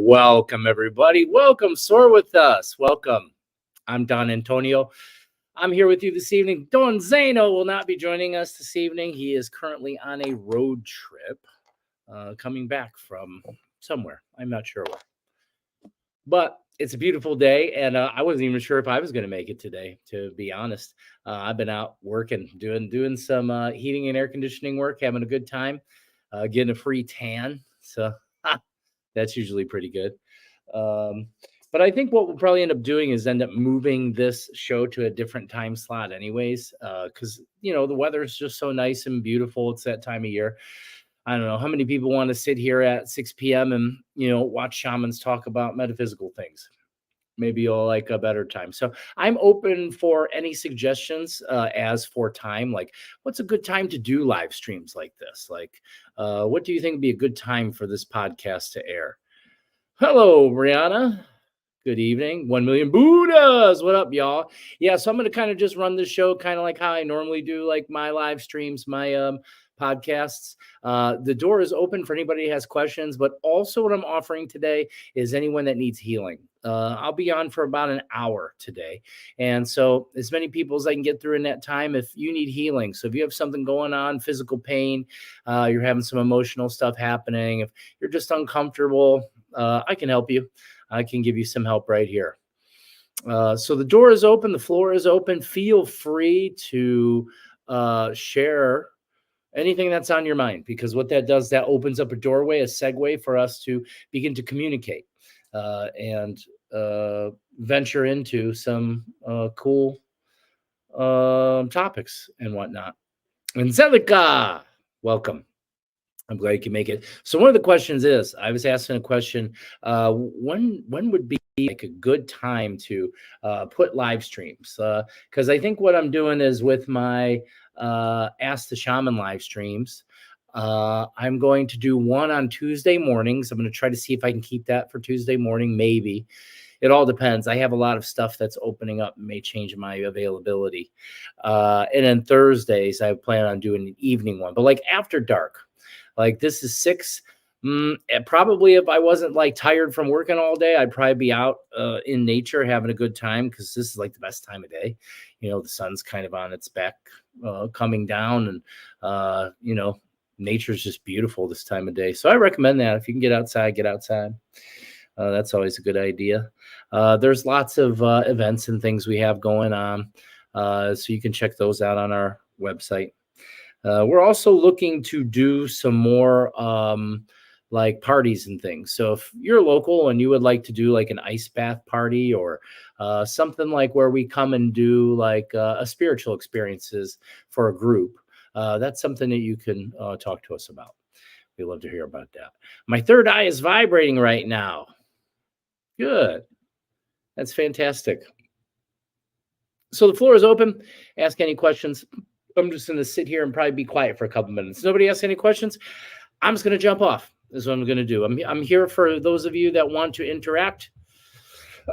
Welcome, everybody. Welcome, SOAR with us. Welcome. I'm Don Antonio. I'm here with you this evening. Don Zane will not be joining us this evening. He is currently on a road trip, coming back from somewhere. I'm not sure where. But it's a beautiful day, and I wasn't even sure if I was going to make it today, to be honest. I've been out working, doing some heating and air conditioning work, having a good time, getting a free tan. So that's usually pretty good. But I think what we'll probably end up doing is end up moving this show to a different time slot anyways, because, the weather is just so nice and beautiful. It's that time of year. I don't know how many people want to sit here at 6 p.m. and, watch shamans talk about metaphysical things. Maybe you'll like a better time. So I'm open for any suggestions as for time. Like, what's a good time to do live streams like this? Like, what do you think would be a good time for this podcast to air? Hello, Brianna. Good evening. 1 million Buddhas. What up, y'all? Yeah, so I'm going to kind of just run the show kind of like how I normally do, like my live streams, my podcasts. The door is open for anybody who has questions, but also what I'm offering today is anyone that needs healing. I'll be on for about an hour today. And so as many people as I can get through in that time, if you need healing. So if you have something going on, physical pain, you're having some emotional stuff happening, if you're just uncomfortable, I can help you. I can give you some help right here. So the door is open. The floor is open. Feel free to share anything that's on your mind, because what that does, that opens up a doorway, a segue for us to begin to communicate and venture into some cool topics and whatnot. Angelica, welcome. I'm glad you can make it. So one of the questions is, I was asking a question, when would be like a good time to put live streams? Because I think what I'm doing is with my Ask the Shaman live streams, I'm going to do one on Tuesday mornings. I'm going to try to see if I can keep that for Tuesday morning, maybe. It all depends. I have a lot of stuff that's opening up and may change my availability. And then Thursdays, I plan on doing an evening one, but like after dark. Like this is 6. Probably if I wasn't like tired from working all day, I'd probably be out in nature having a good time, because this is like the best time of day. The sun's kind of on its back coming down, and nature's just beautiful this time of day. So I recommend that if you can get outside, get outside. That's always a good idea. There's lots of events and things we have going on, so you can check those out on our website. We're also looking to do some more like parties and things. So if you're local and you would like to do like an ice bath party or something like where we come and do like a spiritual experiences for a group, that's something that you can talk to us about. We'd love to hear about that. My third eye is vibrating right now. Good. That's fantastic. So the floor is open. Ask any questions. I'm just going to sit here and probably be quiet for a couple minutes. Nobody asks any questions, I'm just going to jump off. This is what I'm going to do. I'm here for those of you that want to interact.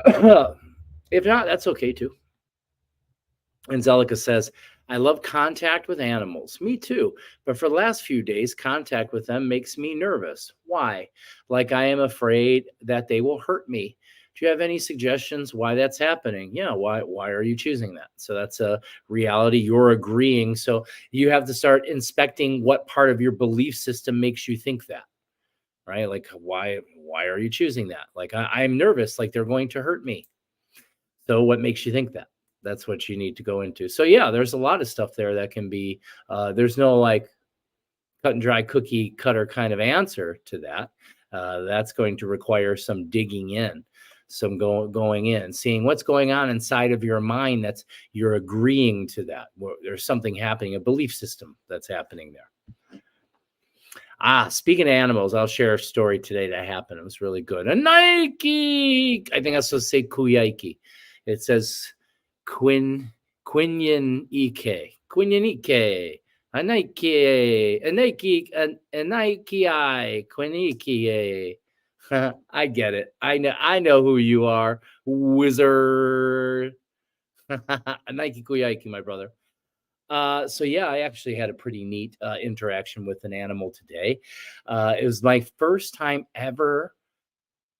If not, that's okay too. Angelica says, I love contact with animals. Me too. But for the last few days, contact with them makes me nervous. Why? Like I am afraid that they will hurt me. Do you have any suggestions why that's happening? Yeah, why are you choosing that? So that's a reality. You're agreeing. So you have to start inspecting what part of your belief system makes you think that, right? Like, why are you choosing that? Like, I'm nervous, like they're going to hurt me. So what makes you think that? That's what you need to go into. So yeah, there's a lot of stuff there that can be, there's no like cut and dry cookie cutter kind of answer to that. That's going to require some digging in. Some going in, seeing what's going on inside of your mind that's you're agreeing to that. There's something happening, a belief system that's happening there. Speaking of animals, I'll share a story today that happened. It was really good. A Nike, I think I supposed to say Kuyaiki. It says Quinyan Ike. A Nike, Quiniki. I get it. I know who you are, wizard. Nike Kuyaiki, my brother. So yeah, I actually had a pretty neat interaction with an animal today. It was my first time ever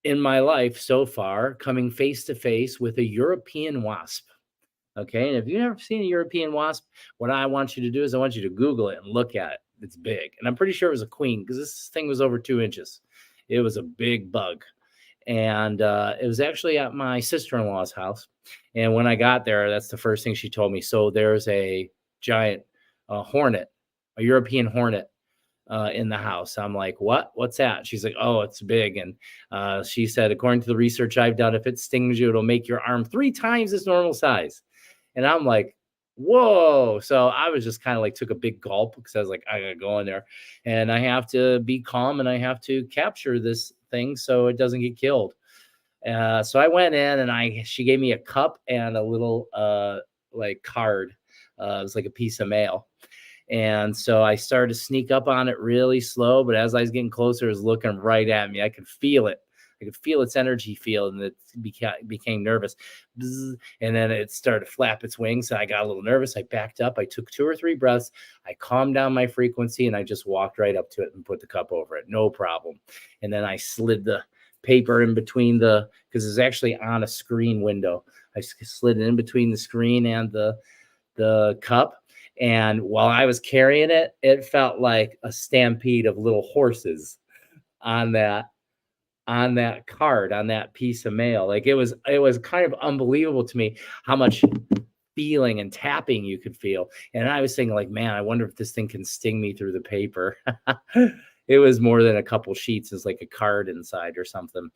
in my life so far coming face to face with a European wasp. Okay. And if you've never seen a European wasp, what I want you to do is I want you to Google it and look at it. It's big. And I'm pretty sure it was a queen because this thing was over 2 inches. It was a big bug. And it was actually at my sister-in-law's house. And when I got there, that's the first thing she told me. So there's a giant hornet, a European hornet in the house. I'm like, what? What's that? She's like, oh, it's big. And she said, according to the research I've done, if it stings you, it'll make your arm 3 times its normal size. And I'm like, whoa. So I was just kind of like took a big gulp because I was like, I gotta go in there and I have to be calm and I have to capture this thing so it doesn't get killed. So I went in and she gave me a cup and a little like card. It was like a piece of mail. And so I started to sneak up on it really slow, but as I was getting closer, it was looking right at me. I could feel it. I could feel its energy field, and it became nervous. Bzz, and then it started to flap its wings. So I got a little nervous. I backed up. I took 2 or 3 breaths. I calmed down my frequency, and I just walked right up to it and put the cup over it. No problem. And then I slid the paper in between because it's actually on a screen window. I slid it in between the screen and the cup. And while I was carrying it, it felt like a stampede of little horses on that card, on that piece of mail. Like it was kind of unbelievable to me how much feeling and tapping you could feel. And I was thinking like, man, I wonder if this thing can sting me through the paper. It was more than a couple sheets. It's like a card inside or something.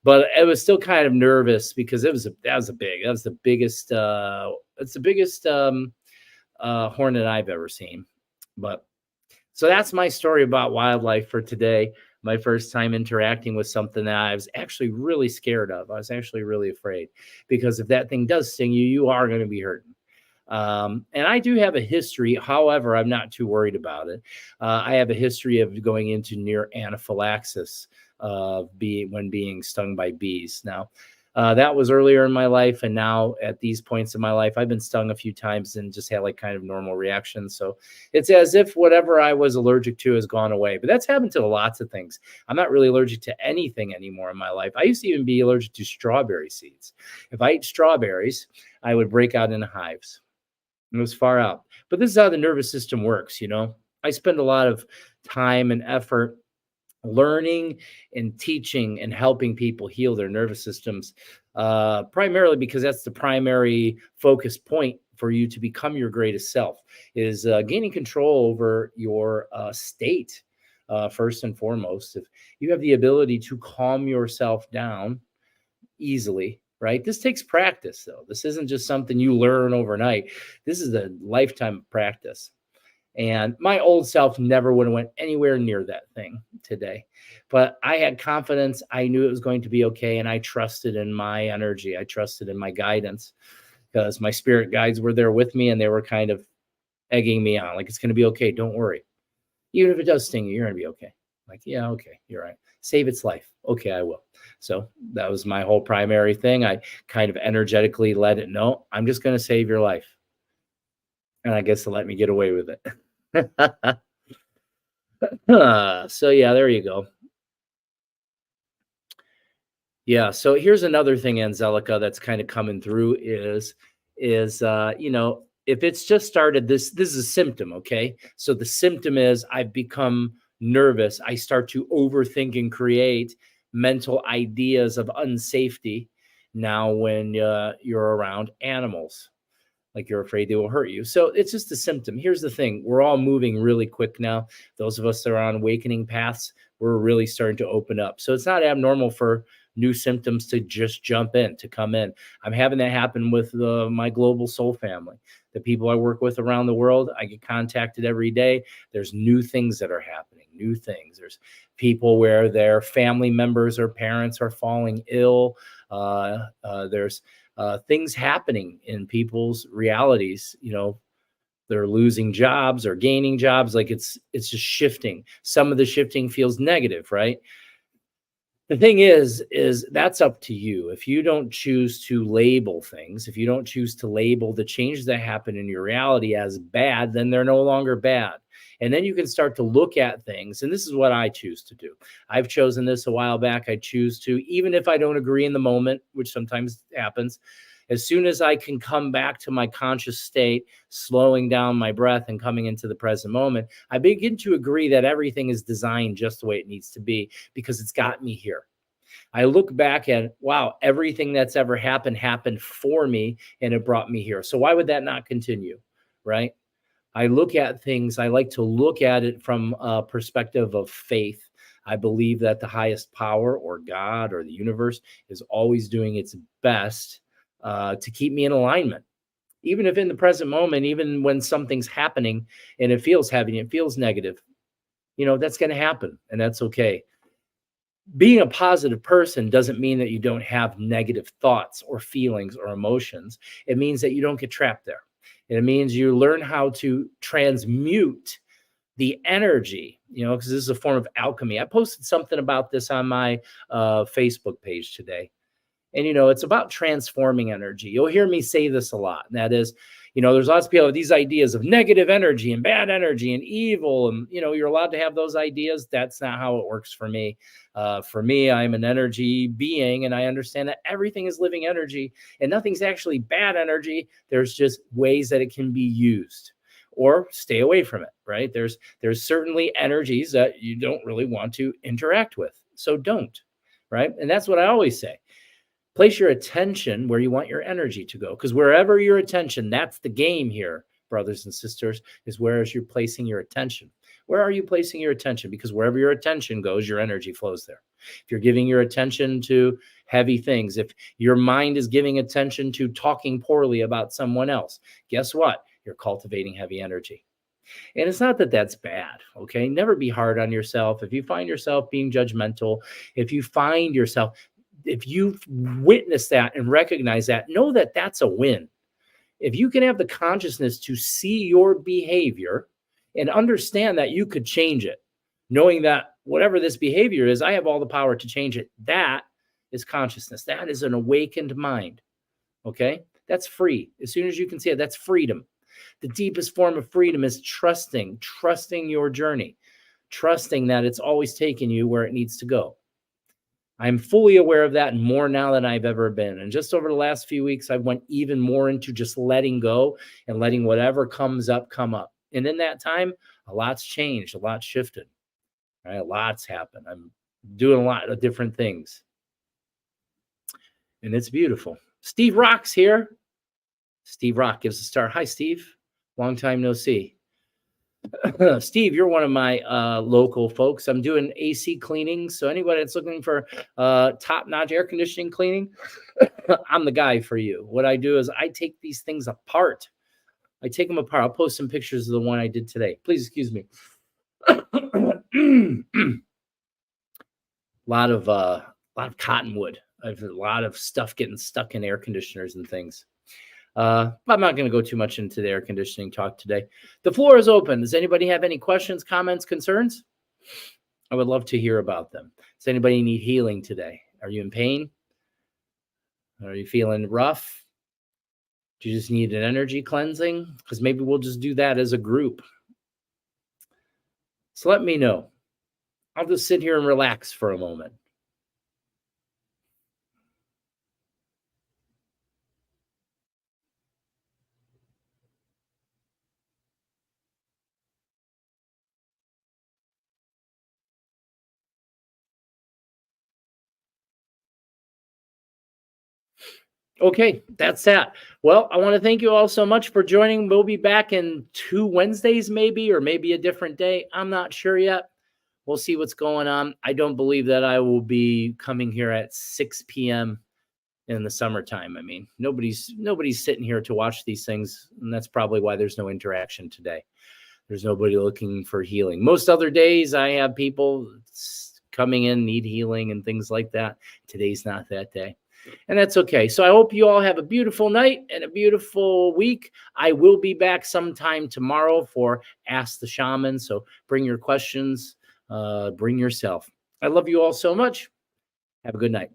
But it was still kind of nervous because that was the biggest hornet I've ever seen. But so that's my story about wildlife for today. My first time interacting with something that I was actually really scared of. I was actually really afraid because if that thing does sting you, you are going to be hurting. And I do have a history. However, I'm not too worried about it. I have a history of going into near anaphylaxis when being stung by bees. Now, that was earlier in my life. And now at these points in my life, I've been stung a few times and just had like kind of normal reactions. So it's as if whatever I was allergic to has gone away. But that's happened to lots of things. I'm not really allergic to anything anymore in my life. I used to even be allergic to strawberry seeds. If I ate strawberries, I would break out into hives. It was far out. But this is how the nervous system works, you know. I spend a lot of time and effort learning and teaching and helping people heal their nervous systems, primarily because that's the primary focus point for you to become your greatest self, is gaining control over your state, first and foremost. If you have the ability to calm yourself down easily, right? This takes practice, though. This isn't just something you learn overnight. This is a lifetime of practice. And my old self never would have went anywhere near that thing today. But I had confidence. I knew it was going to be okay. And I trusted in my energy. I trusted in my guidance because my spirit guides were there with me and they were kind of egging me on. Like, it's going to be okay. Don't worry. Even if it does sting you, you're going to be okay. Like, yeah, okay. You're right. Save its life. Okay, I will. So that was my whole primary thing. I kind of energetically let it know, I'm just going to save your life. And I guess to let me get away with it. So yeah, there you go. Yeah. So here's another thing, Angelica, that's kind of coming through is you know, if it's just started, this is a symptom. Okay. So the symptom is I've become nervous. I start to overthink and create mental ideas of unsafety now when you're around animals. Like you're afraid they will hurt you. So it's just a symptom. Here's the thing. We're all moving really quick now. Those of us that are on awakening paths, we're really starting to open up. So it's not abnormal for new symptoms to just jump in, to come in. I'm having that happen with my global soul family. The people I work with around the world, I get contacted every day. There's new things that are happening, new things. There's people where their family members or parents are falling ill. There's things happening in people's realities. You know, they're losing jobs or gaining jobs. Like it's just shifting. Some of the shifting feels negative, right? The thing is that's up to you. If you don't choose to label things, if you don't choose to label the changes that happen in your reality as bad, then they're no longer bad. And then you can start to look at things. And this is what I choose to do. I've chosen this a while back. I choose to, even if I don't agree in the moment, which sometimes happens, as soon as I can come back to my conscious state, slowing down my breath and coming into the present moment, I begin to agree that everything is designed just the way it needs to be because it's got me here. I look back at, wow, everything that's ever happened for me, and it brought me here. So why would that not continue, right? I look at things, I like to look at it from a perspective of faith. I believe that the highest power or God or the universe is always doing its best to keep me in alignment. Even if in the present moment, even when something's happening and it feels heavy, it feels negative, that's going to happen, and that's okay. Being a positive person doesn't mean that you don't have negative thoughts or feelings or emotions. It means that you don't get trapped there. It means you learn how to transmute the energy, because this is a form of alchemy. I posted something about this on my Facebook page today. And, it's about transforming energy. You'll hear me say this a lot. And that is, there's lots of people with these ideas of negative energy and bad energy and evil. And, you're allowed to have those ideas. That's not how it works for me. For me, I'm an energy being, and I understand that everything is living energy and nothing's actually bad energy. There's just ways that it can be used, or stay away from it, right? There's certainly energies that you don't really want to interact with. So don't, right? And that's what I always say. Place your attention where you want your energy to go, because wherever your attention, that's the game here, brothers and sisters, is where you're placing your attention. Where are you placing your attention? Because wherever your attention goes, your energy flows there. If you're giving your attention to heavy things, if your mind is giving attention to talking poorly about someone else, guess what? You're cultivating heavy energy. And it's not that that's bad, okay? Never be hard on yourself. If you find yourself being judgmental, if you witness that and recognize that, know that that's a win. If you can have the consciousness to see your behavior and understand that you could change it, knowing that whatever this behavior is, I have all the power to change it. That is consciousness. That is an awakened mind. Okay? That's free. As soon as you can see it, that's freedom. The deepest form of freedom is trusting your journey, trusting that it's always taking you where it needs to go. I'm fully aware of that, and more now than I've ever been. And just over the last few weeks, I went even more into just letting go and letting whatever comes up, come up. And in that time, a lot's changed, a lot's shifted, right? A lot's happened. I'm doing a lot of different things. And it's beautiful. Steve Rock's here. Steve Rock gives a star. Hi, Steve. Long time no see. Steve, you're one of my local folks. I'm doing AC cleaning. So anybody that's looking for top-notch air conditioning cleaning, I'm the guy for you. What I do is I take these things apart. I take them apart. I'll post some pictures of the one I did today. Please excuse me. A lot of cottonwood. I have a lot of stuff getting stuck in air conditioners and things. I'm not going to go too much into the air conditioning talk today. The floor is open. Does anybody have any questions, comments, concerns? I would love to hear about them. Does anybody need healing today? Are you in pain? Are you feeling rough? Do you just need an energy cleansing? Because maybe we'll just do that as a group. So let me know. I'll just sit here and relax for a moment. Okay, that's that. Well, I want to thank you all so much for joining. We'll be back in 2 Wednesdays, maybe, or maybe a different day. I'm not sure yet. We'll see what's going on. I don't believe that I will be coming here at 6 p.m. in the summertime. I mean, nobody's sitting here to watch these things, and that's probably why there's no interaction today. There's nobody looking for healing. Most other days, I have people coming in, need healing and things like that. Today's not that day. And that's okay. So I hope you all have a beautiful night and a beautiful week. I will be back sometime tomorrow for Ask the Shaman. So bring your questions, bring yourself. I love you all so much. Have a good night.